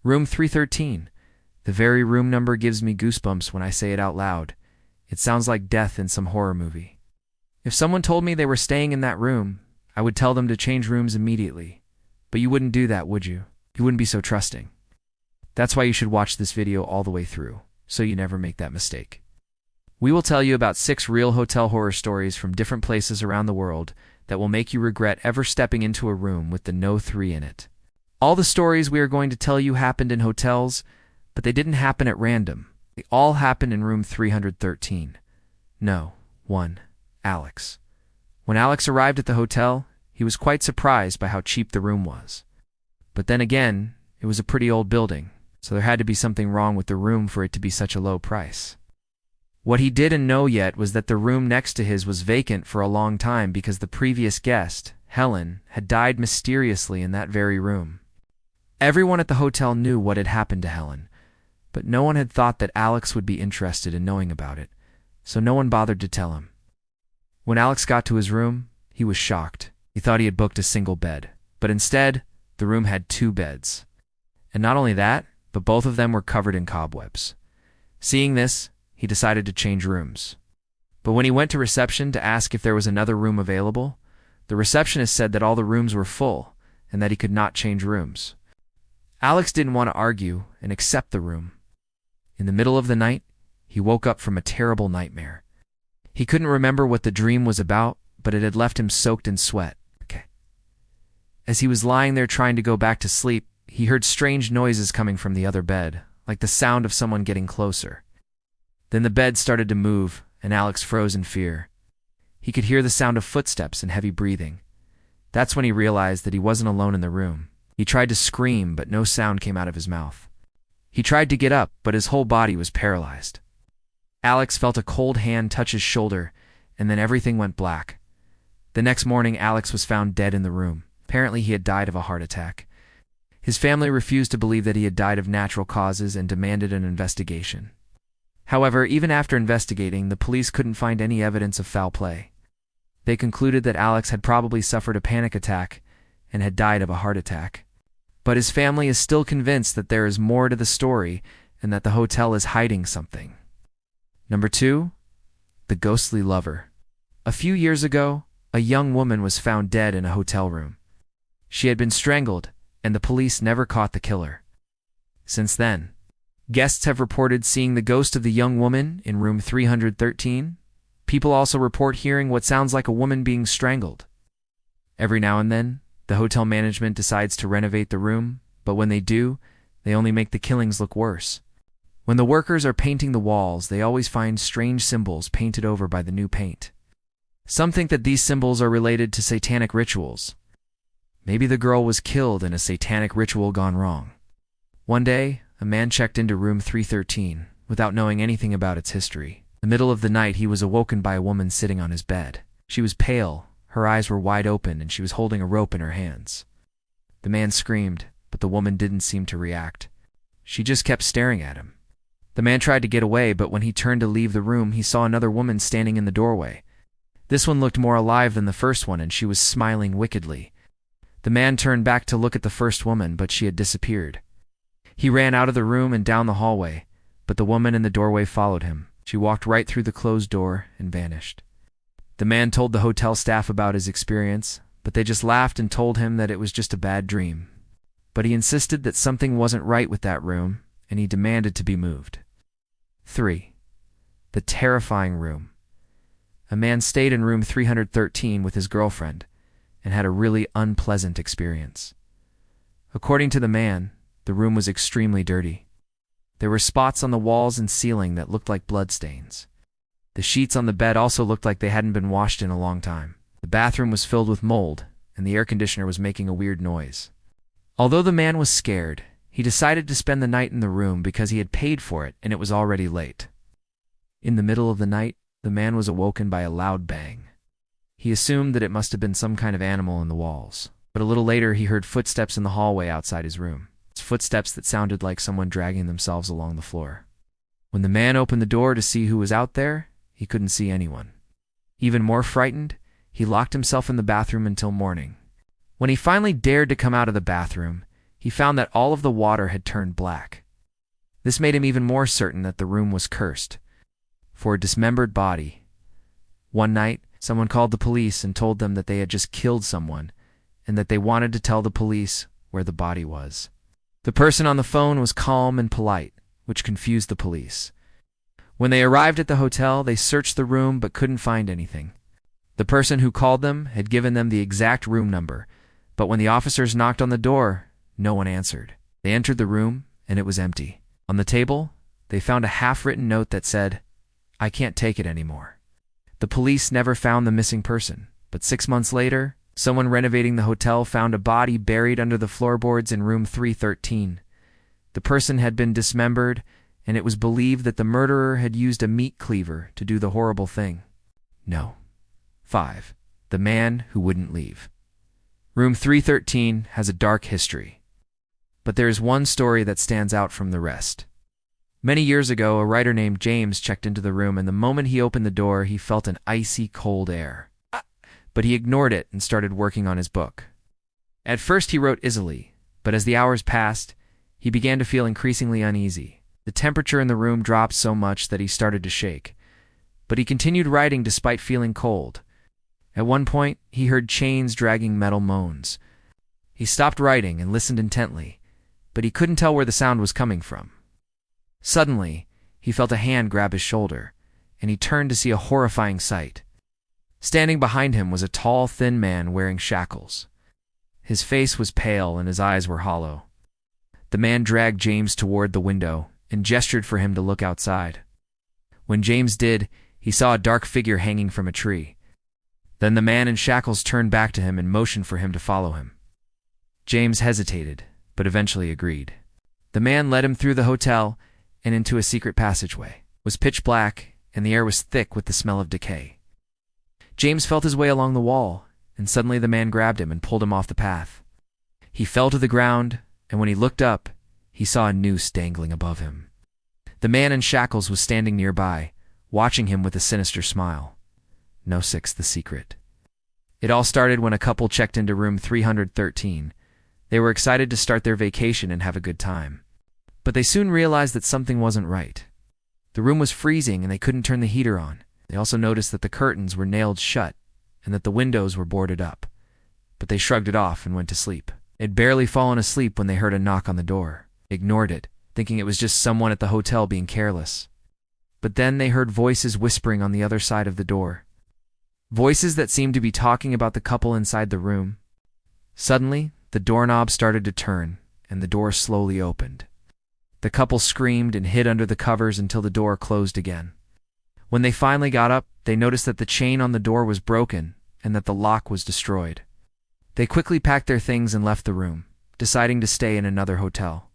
Room 313. The very room number gives me goosebumps when I say it out loud. It sounds like death in some horror movie. If someone told me they were staying in that room, I would tell them to change rooms immediately. But you wouldn't do that, would you? You wouldn't be so trusting. That's why you should watch this video all the way through, so you never make that mistake. We will tell you about 6 real hotel horror stories from different places around the world that will make you regret ever stepping into a room with the no 3 in it. All the stories we are going to tell you happened in hotels, but they didn't happen at random. They all happened in room 313. No, 1. Alex. When Alex arrived at the hotel, he was quite surprised by how cheap the room was. But then again, it was a pretty old building, so there had to be something wrong with the room for it to be such a low price. What he didn't know yet was that the room next to his was vacant for a long time because the previous guest, Helen, had died mysteriously in that very room. Everyone at the hotel knew what had happened to Helen, but no one had thought that Alex would be interested in knowing about it, so no one bothered to tell him. When Alex got to his room, he was shocked. He thought he had booked a single bed, but instead, the room had 2 beds. And not only that, but both of them were covered in cobwebs. Seeing this, he decided to change rooms. But when he went to reception to ask if there was another room available, the receptionist said that all the rooms were full and that he could not change rooms. Alex didn't want to argue and accept the room. In the middle of the night, he woke up from a terrible nightmare. He couldn't remember what the dream was about, but it had left him soaked in sweat. As he was lying there trying to go back to sleep, he heard strange noises coming from the other bed, like the sound of someone getting closer. Then the bed started to move, and Alex froze in fear. He could hear the sound of footsteps and heavy breathing. That's when he realized that he wasn't alone in the room. He tried to scream, but no sound came out of his mouth. He tried to get up, but his whole body was paralyzed. Alex felt a cold hand touch his shoulder, and then everything went black. The next morning, Alex was found dead in the room. Apparently, he had died of a heart attack. His family refused to believe that he had died of natural causes and demanded an investigation. However, even after investigating, the police couldn't find any evidence of foul play. They concluded that Alex had probably suffered a panic attack and had died of a heart attack. But his family is still convinced that there is more to the story and that the hotel is hiding something. Number 2. The ghostly lover. A few years ago, a young woman was found dead in a hotel room. She had been strangled, and the police never caught the killer. Since then, guests have reported seeing the ghost of the young woman in room 313. People also report hearing what sounds like a woman being strangled. Every now and then, the hotel management decides to renovate the room, but when they do, they only make the killings look worse. When the workers are painting the walls, they always find strange symbols painted over by the new paint. Some think that these symbols are related to satanic rituals. Maybe the girl was killed in a satanic ritual gone wrong. One day, a man checked into room 313 without knowing anything about its history. In the middle of the night, he was awoken by a woman sitting on his bed. She was pale, her eyes were wide open, and she was holding a rope in her hands. The man screamed, but the woman didn't seem to react. She just kept staring at him. The man tried to get away, but when he turned to leave the room, he saw another woman standing in the doorway. This one looked more alive than the first one, and she was smiling wickedly. The man turned back to look at the first woman, but she had disappeared. He ran out of the room and down the hallway, but the woman in the doorway followed him. She walked right through the closed door and vanished. The man told the hotel staff about his experience, but they just laughed and told him that it was just a bad dream. But he insisted that something wasn't right with that room, and he demanded to be moved. 3. The terrifying room. A man stayed in room 313 with his girlfriend and had a really unpleasant experience. According to the man, the room was extremely dirty. There were spots on the walls and ceiling that looked like bloodstains. The sheets on the bed also looked like they hadn't been washed in a long time. The bathroom was filled with mold, and the air conditioner was making a weird noise. Although the man was scared, he decided to spend the night in the room because he had paid for it and it was already late. In the middle of the night, the man was awoken by a loud bang. He assumed that it must have been some kind of animal in the walls, but a little later he heard footsteps in the hallway outside his room. Footsteps that sounded like someone dragging themselves along the floor. When the man opened the door to see who was out there, he couldn't see anyone. Even more frightened, he locked himself in the bathroom until morning. When he finally dared to come out of the bathroom, he found that all of the water had turned black. This made him even more certain that the room was cursed for a dismembered body. One night, someone called the police and told them that they had just killed someone and that they wanted to tell the police where the body was. The person on the phone was calm and polite, which confused the police. When they arrived at the hotel, they searched the room but couldn't find anything. The person who called them had given them the exact room number, but when the officers knocked on the door, no one answered. They entered the room, and it was empty. On the table, they found a half-written note that said, "I can't take it anymore." The police never found the missing person, but 6 months later, someone renovating the hotel found a body buried under the floorboards in room 313. The person had been dismembered, and it was believed that the murderer had used a meat cleaver to do the horrible thing. No. 5. The man who wouldn't leave. Room 313 has a dark history. But there is one story that stands out from the rest. Many years ago, a writer named James checked into the room, and the moment he opened the door, he felt an icy cold air. But he ignored it and started working on his book. At first he wrote easily, but as the hours passed, he began to feel increasingly uneasy. The temperature in the room dropped so much that he started to shake. But he continued writing despite feeling cold. At one point, he heard chains dragging metal moans. He stopped writing and listened intently, but he couldn't tell where the sound was coming from. Suddenly, he felt a hand grab his shoulder, and he turned to see a horrifying sight. Standing behind him was a tall, thin man wearing shackles. His face was pale and his eyes were hollow. The man dragged James toward the window and gestured for him to look outside. When James did, he saw a dark figure hanging from a tree. Then the man in shackles turned back to him and motioned for him to follow him. James hesitated, but eventually agreed. The man led him through the hotel and into a secret passageway. It was pitch black, and the air was thick with the smell of decay. James felt his way along the wall, and suddenly the man grabbed him and pulled him off the path. He fell to the ground, and when he looked up, he saw a noose dangling above him. The man in shackles was standing nearby, watching him with a sinister smile. No 6, the secret. It all started when a couple checked into room 313. They were excited to start their vacation and have a good time. But they soon realized that something wasn't right. The room was freezing and they couldn't turn the heater on. They also noticed that the curtains were nailed shut and that the windows were boarded up. But they shrugged it off and went to sleep. They'd barely fallen asleep when they heard a knock on the door. They ignored it, thinking it was just someone at the hotel being careless. But then they heard voices whispering on the other side of the door. Voices that seemed to be talking about the couple inside the room. Suddenly, the doorknob started to turn, and the door slowly opened. The couple screamed and hid under the covers until the door closed again. When they finally got up, they noticed that the chain on the door was broken and that the lock was destroyed. They quickly packed their things and left the room, deciding to stay in another hotel.